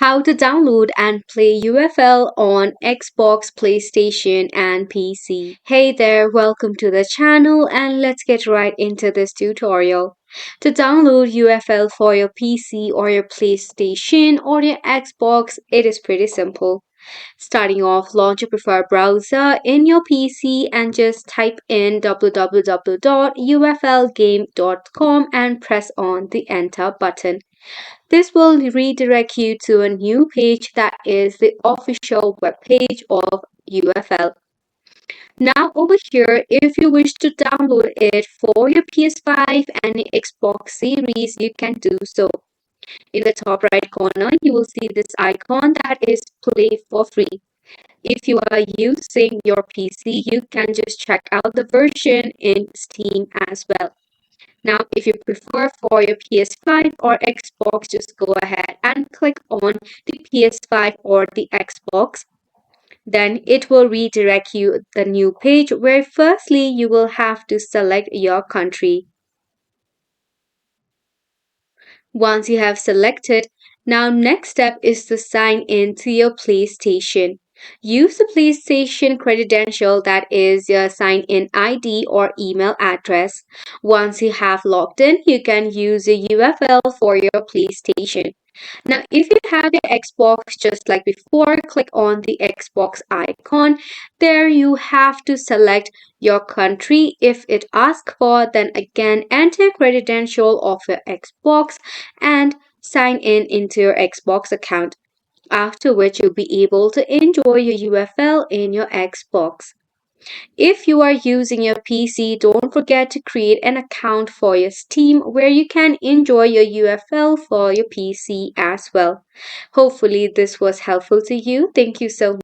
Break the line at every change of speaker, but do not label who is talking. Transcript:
How to download and play UFL on Xbox, PlayStation, and PC. Hey there, welcome to the channel and let's get right into this tutorial. To download UFL for your PC or your PlayStation or your Xbox, it is pretty simple. Starting off, launch your preferred browser in your PC and just type in www.uflgame.com and press on the enter button. This will redirect you to a new page that is the official webpage of UFL. Now over here, if you wish to download it for your PS5 and Xbox series, you can do so. In the top right corner, you will see this icon that is play for free. If you are using your PC, you can just check out the version in Steam as well. Now, if you prefer for your PS5 or Xbox, just go ahead and click on the PS5 or the Xbox. Then it will redirect you the new page where firstly you will have to select your country. Once you have selected, now next step is to sign in to your PlayStation. Use the PlayStation credential that is your sign-in ID or email address. Once you have logged in, you can use a UFL for your PlayStation. Now, if you have your Xbox just like before, click on the Xbox icon. There you have to select your country. If it asks for, then again enter credential of your Xbox and sign in into your Xbox account. After which you'll be able to enjoy your UFL in your Xbox. If you are using your PC, don't forget to create an account for your Steam where you can enjoy your UFL for your PC as well. Hopefully this was helpful to you. Thank you so much.